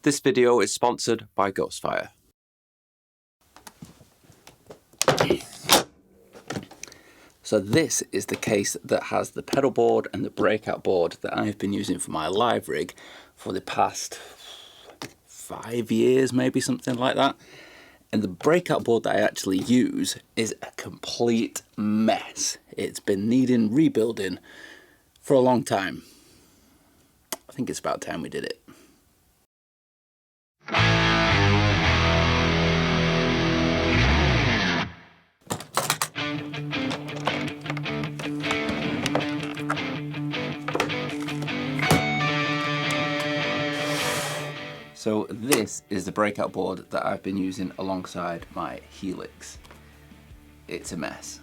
This video is sponsored by Ghostfire. So this is the case that has the pedal board and the breakout board that I've been using for my live rig for the past 5 years, maybe something like that. And the breakout board that I actually use is a complete mess. It's been needing rebuilding for a long time. I think it's about time we did it. So this is the breakout board that I've been using alongside my Helix. It's a mess.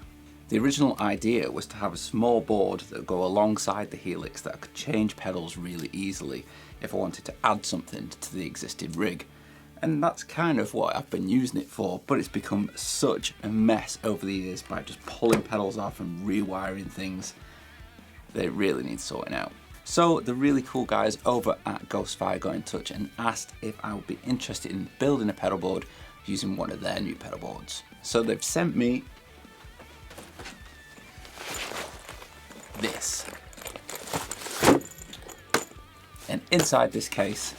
The original idea was to have a small board that would go alongside the Helix that I could change pedals really easily if I wanted to add something to the existing rig. And that's kind of what I've been using it for, but it's become such a mess over the years by just pulling pedals off and rewiring things that it really needs sorting out. So the really cool guys over at Ghostfire got in touch and asked if I would be interested in building a pedal board using one of their new pedal boards. So they've sent me this. And inside this case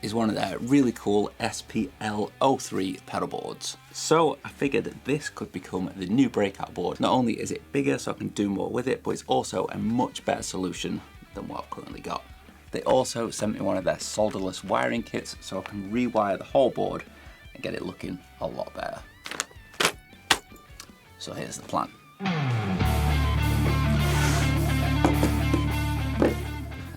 is one of their really cool SPL-03 pedal boards. So I figured that this could become the new breakout board. Not only is it bigger so I can do more with it, but it's also a much better solution than what I've currently got. They also sent me one of their solderless wiring kits so I can rewire the whole board and get it looking a lot better. So here's the plan.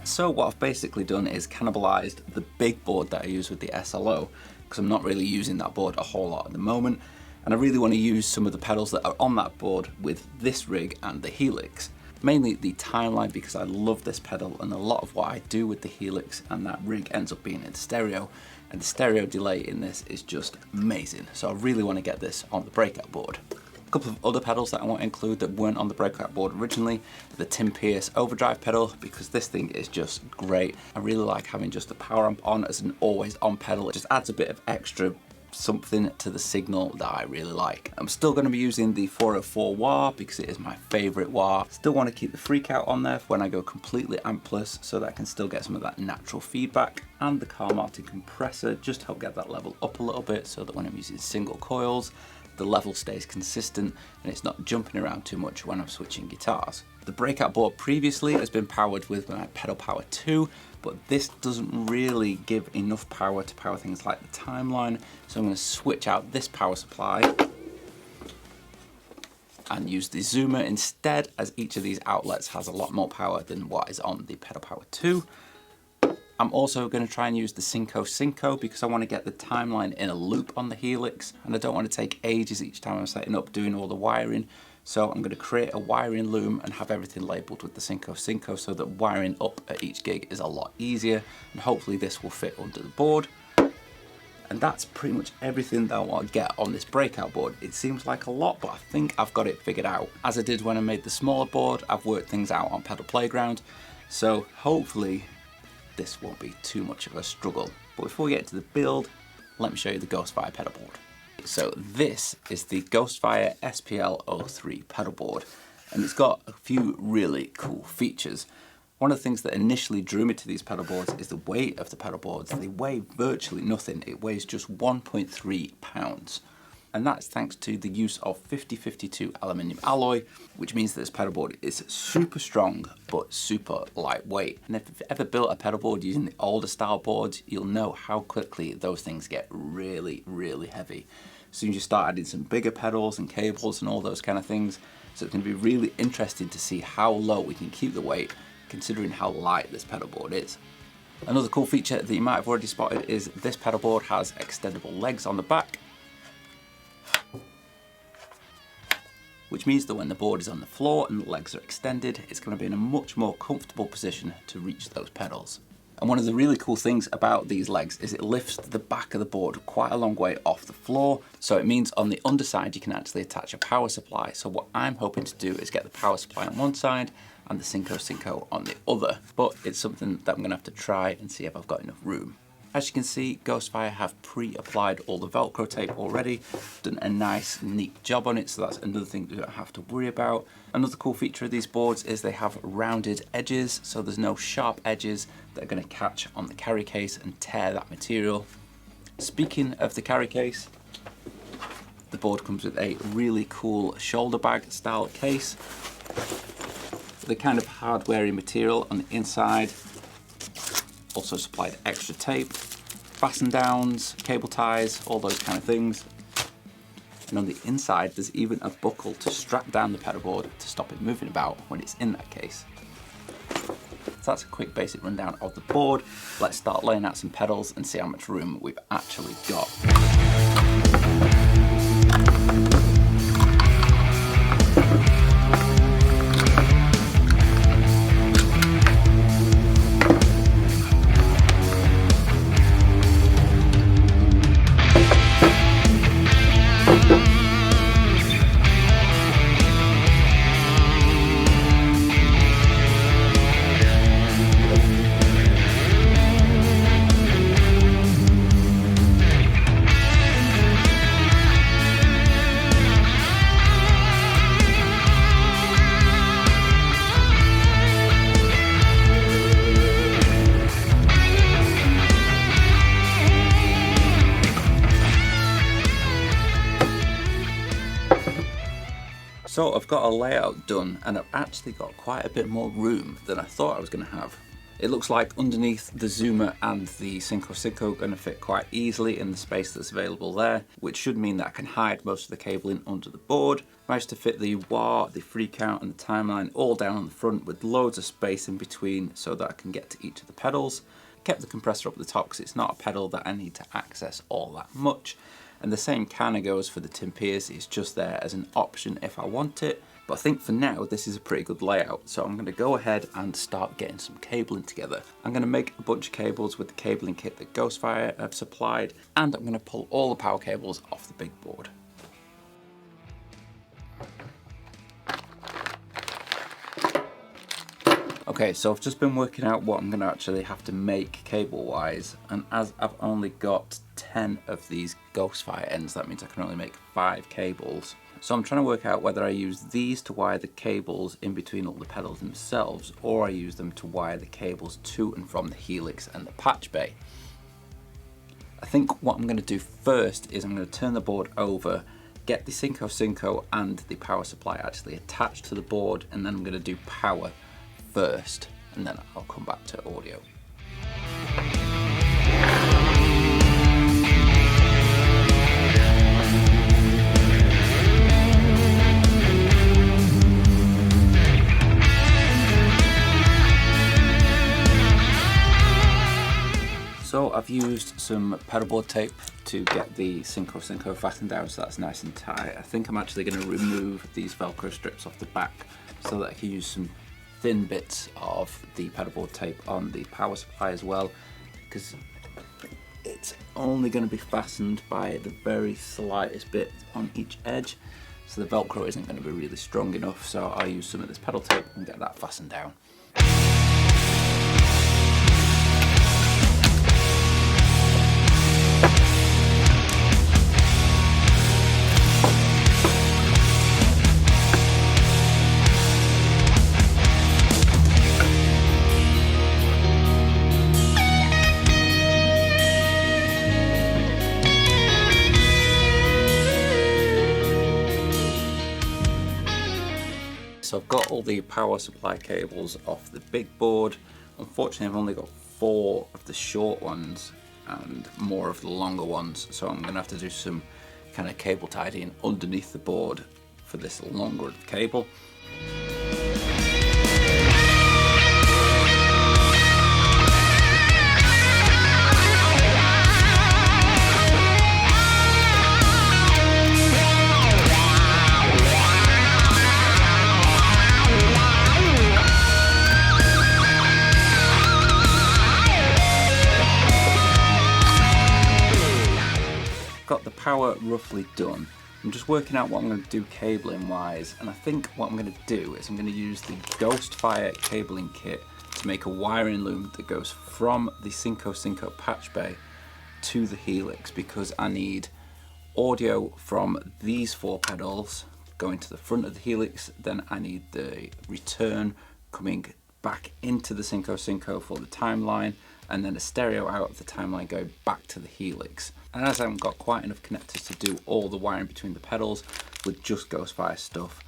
So what I've basically done is cannibalized the big board that I use with the SLO, because I'm not really using that board a whole lot at the moment, and I really want to use some of the pedals that are on that board with this rig and the Helix. Mainly the Timeline, because I love this pedal, and a lot of what I do with the Helix and that rig ends up being in stereo, and the stereo delay in this is just amazing. So I really want to get this on the breakout board. A couple of other pedals that I want to include that weren't on the breakout board originally, the Tim Pierce overdrive pedal, because this thing is just great. I really like having just the power amp on as an always on pedal. It just adds a bit of extra something to the signal that I really like. I'm still going to be using the 404 wah because it is my favorite wah. Still want to keep the freakout on there for when I go completely ampless so that I can still get some of that natural feedback, and the car mounted compressor just to help get that level up a little bit so that when I'm using single coils the level stays consistent and it's not jumping around too much when I'm switching guitars. The breakout board previously has been powered with my Pedal Power 2, but this doesn't really give enough power to power things like the Timeline, so I'm going to switch out this power supply and use the Zoomer instead, as each of these outlets has a lot more power than what is on the Pedal Power 2. I'm also going to try and use the Synco because I want to get the Timeline in a loop on the Helix, and I don't want to take ages each time I'm setting up doing all the wiring. So I'm going to create a wiring loom and have everything labelled with the Synco so that wiring up at each gig is a lot easier, and hopefully this will fit under the board. And that's pretty much everything that I want to get on this breakout board. It seems like a lot, but I think I've got it figured out. As I did when I made the smaller board, I've worked things out on Pedal Playground, so hopefully this won't be too much of a struggle. But before we get to the build, let me show you the Ghostfire pedal board. So this is the Ghostfire SPL-03 pedal board, and it's got a few really cool features. One of the things that initially drew me to these pedal boards is the weight of the pedal boards. They weigh virtually nothing. It weighs just 1.3 pounds. And that's thanks to the use of 5052 aluminium alloy, which means that this pedal board is super strong but super lightweight. And if you've ever built a pedal board using the older style boards, you'll know how quickly those things get really, really heavy. As soon as you start adding some bigger pedals and cables and all those kind of things, so it's going to be really interesting to see how low we can keep the weight considering how light this pedal board is. Another cool feature that you might have already spotted is this pedal board has extendable legs on the back, which means that when the board is on the floor and the legs are extended, it's going to be in a much more comfortable position to reach those pedals. And one of the really cool things about these legs is it lifts the back of the board quite a long way off the floor. So it means on the underside you can actually attach a power supply. So what I'm hoping to do is get the power supply on one side and the Cinco on the other, but it's something that I'm going to have to try and see if I've got enough room. As you can see, Ghostfire have pre-applied all the Velcro tape already, done a nice neat job on it, so that's another thing you don't have to worry about. Another cool feature of these boards is they have rounded edges, so there's no sharp edges that are going to catch on the carry case and tear that material. Speaking of the carry case, the board comes with a really cool shoulder bag style case. The kind of hardware material on the inside. Also supplied extra tape, fasten downs, cable ties, all those kind of things. And on the inside, there's even a buckle to strap down the pedal board to stop it moving about when it's in that case. So that's a quick basic rundown of the board. Let's start laying out some pedals and see how much room we've actually got. So I've got a layout done and I've actually got quite a bit more room than I thought I was going to have. It looks like underneath the zoomer and the Cinco are going to fit quite easily in the space that's available there, which should mean that I can hide most of the cabling under the board. Managed to fit the wah, the breakout and the timeline all down on the front with loads of space in between so that I can get to each of the pedals. Kept the compressor up the top because it's not a pedal that I need to access all that much. And the same kind of goes for the Timpiers, it's just there as an option if I want it. But I think for now, this is a pretty good layout. So I'm going to go ahead and start getting some cabling together. I'm going to make a bunch of cables with the cabling kit that Ghostfire have supplied. And I'm going to pull all the power cables off the big board. Okay, so I've just been working out what I'm going to actually have to make cable-wise, and as I've only got 10 of these Ghostfire ends, that means I can only make 5 cables. So I'm trying to work out whether I use these to wire the cables in between all the pedals themselves, or I use them to wire the cables to and from the Helix and the patch bay. I think what I'm going to do first is I'm going to turn the board over, get the Cinco and the power supply actually attached to the board, and then I'm going to do power first, and then I'll come back to audio. So I've used some pedalboard tape to get the Cinco fastened down so that's nice and tight. I think I'm actually going to remove these Velcro strips off the back so that I can use some thin bits of the pedalboard tape on the power supply as well, because it's only going to be fastened by the very slightest bit on each edge, so the Velcro isn't going to be really strong enough, so I'll use some of this pedal tape and get that fastened down. So I've got all the power supply cables off the big board. Unfortunately, I've only got 4 of the short ones and more of the longer ones, so I'm going to have to do some kind of cable tidying underneath the board for this longer cable. Got the power roughly done. I'm just working out what I'm going to do cabling wise, and I think what I'm going to do is I'm going to use the Ghostfire cabling kit to make a wiring loom that goes from the Synco patch bay to the Helix, because I need audio from these 4 pedals going to the front of the Helix, then I need the return coming back into the Synco for the timeline, and then a stereo out of the timeline going back to the Helix. And as I haven't got quite enough connectors to do all the wiring between the pedals with just Ghostfire stuff,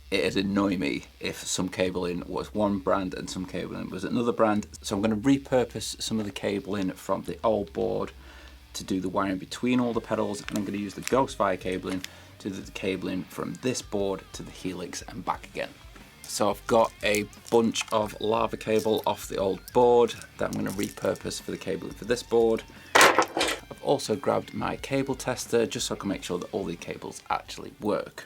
it'd annoy me if some cabling was one brand and some cabling was another brand. So I'm going to repurpose some of the cabling from the old board to do the wiring between all the pedals, and I'm going to use the Ghostfire cabling to do the cabling from this board to the Helix and back again. So I've got a bunch of lava cable off the old board that I'm going to repurpose for the cabling for this board. I've also grabbed my cable tester just so I can make sure that all the cables actually work.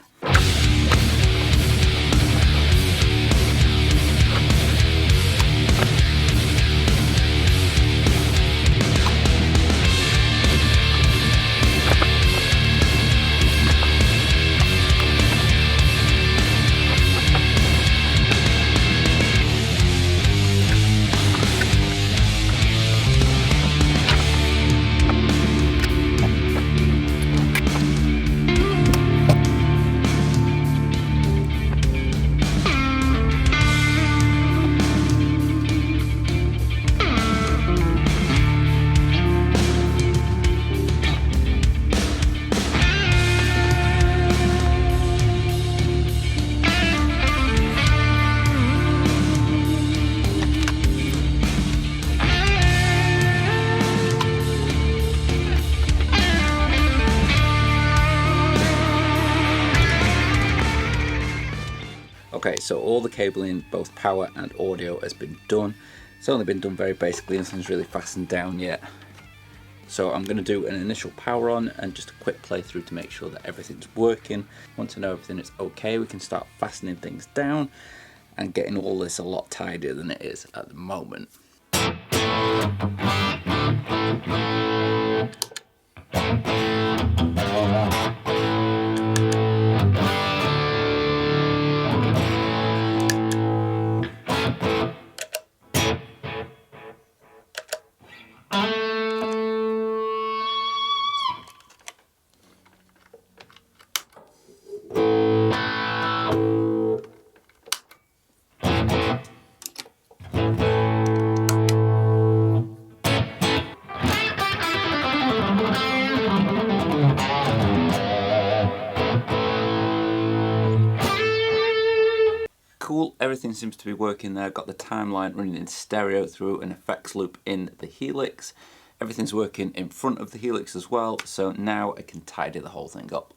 Okay, so all the cabling, both power and audio, has been done. It's only been done very basically, nothing's really fastened down yet. So I'm going to do an initial power on and just a quick playthrough to make sure that everything's working. Once I know everything is okay, we can start fastening things down and getting all this a lot tidier than it is at the moment. Cool, everything seems to be working there. Got the timeline running in stereo through an effects loop in the Helix. Everything's working in front of the Helix as well, so now I can tidy the whole thing up.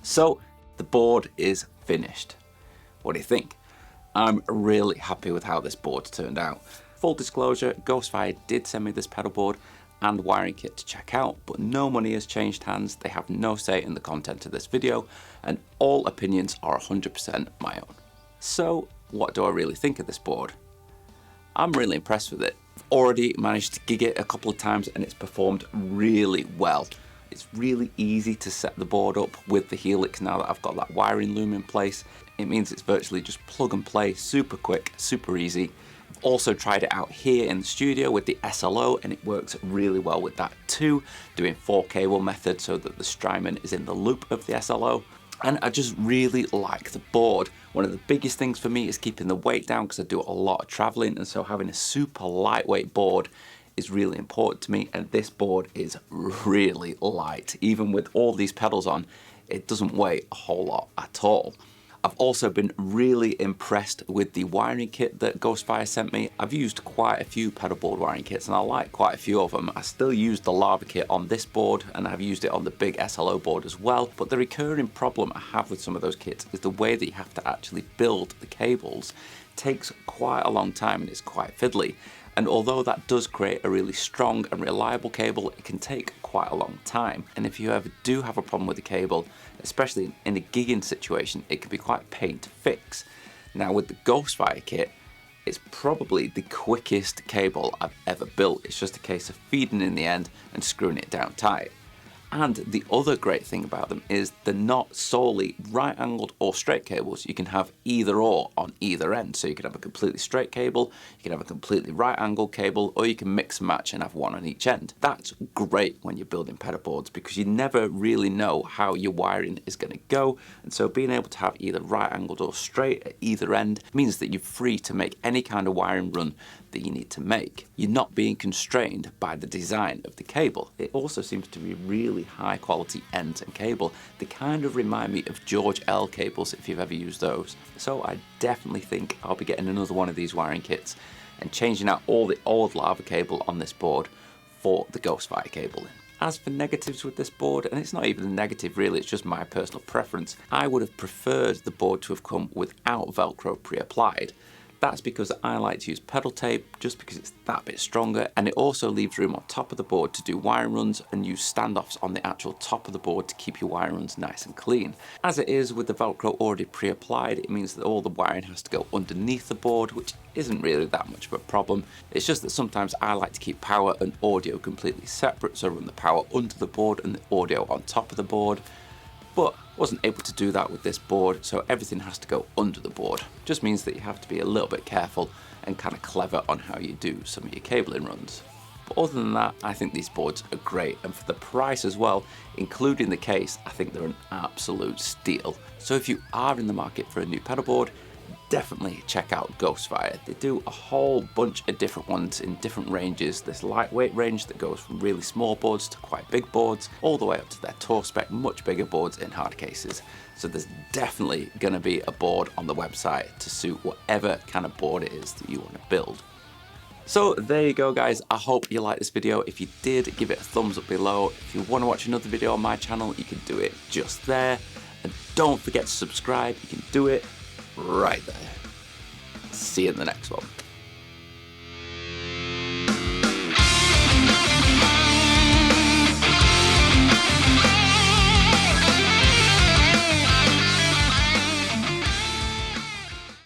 So the board is finished. What do you think? I'm really happy with how this board turned out. Full disclosure, Ghostfire did send me this pedal board. and wiring kit to check out, but no money has changed hands, they have no say in the content of this video, and all opinions are 100% my own. So what do I really think of this board? I'm really impressed with it. I've already managed to gig it a couple of times and it's performed really well. It's really easy to set the board up with the Helix now that I've got that wiring loom in place. It means it's virtually just plug and play, super quick, super easy. I've also tried it out here in the studio with the SLO and it works really well with that too, doing 4 cable method so that the Strymon is in the loop of the SLO. And I just really like the board. One of the biggest things for me is keeping the weight down because I do a lot of traveling, and so having a super lightweight board is really important to me, and this board is really light. Even with all these pedals on, it doesn't weigh a whole lot at all. I've also been really impressed with the wiring kit that Ghostfire sent me. I've used quite a few pedalboard wiring kits and I like quite a few of them. I still use the lava kit on this board and I've used it on the big SLO board as well, but the recurring problem I have with some of those kits is the way that you have to actually build the cables takes quite a long time and it's quite fiddly. And although that does create a really strong and reliable cable, it can take quite a long time. And if you ever do have a problem with the cable, especially in a gigging situation, it can be quite a pain to fix. Now with the Ghostfire kit, it's probably the quickest cable I've ever built. It's just a case of feeding in the end and screwing it down tight. And the other great thing about them is they're not solely right angled or straight cables. You can have either or on either end. So you can have a completely straight cable, you can have a completely right angled cable, or you can mix and match and have one on each end. That's great when you're building pedal boards because you never really know how your wiring is going to go. And so being able to have either right angled or straight at either end means that you're free to make any kind of wiring run that you need to make. You're not being constrained by the design of the cable. It also seems to be really high quality ends and cable. They kind of remind me of George L cables if you've ever used those. So I definitely think I'll be getting another one of these wiring kits and changing out all the old lava cable on this board for the Ghostfire cable. As for negatives with this board, and it's not even a negative really, it's just my personal preference, I would have preferred the board to have come without Velcro pre-applied. That's because I like to use pedal tape just because it's that bit stronger, and it also leaves room on top of the board to do wiring runs and use standoffs on the actual top of the board to keep your wiring runs nice and clean. As it is with the Velcro already pre-applied, it means that all the wiring has to go underneath the board, which isn't really that much of a problem. It's just that sometimes I like to keep power and audio completely separate, so run the power under the board and the audio on top of the board. But wasn't able to do that with this board, so everything has to go under the board. Just means that you have to be a little bit careful and kind of clever on how you do some of your cabling runs. But other than that, I think these boards are great, and for the price as well, including the case, I think they're an absolute steal. So if you are in the market for a new pedal board, definitely check out Ghostfire. They do a whole bunch of different ones in different ranges. This lightweight range that goes from really small boards to quite big boards, all the way up to their tour spec, much bigger boards in hard cases. So there's definitely going to be a board on the website to suit whatever kind of board it is that you want to build. So there you go guys, I hope you liked this video. If you did, give it a thumbs up below. If you want to watch another video on my channel, you can do it just there. And don't forget to subscribe, you can do it right there. See you in the next one.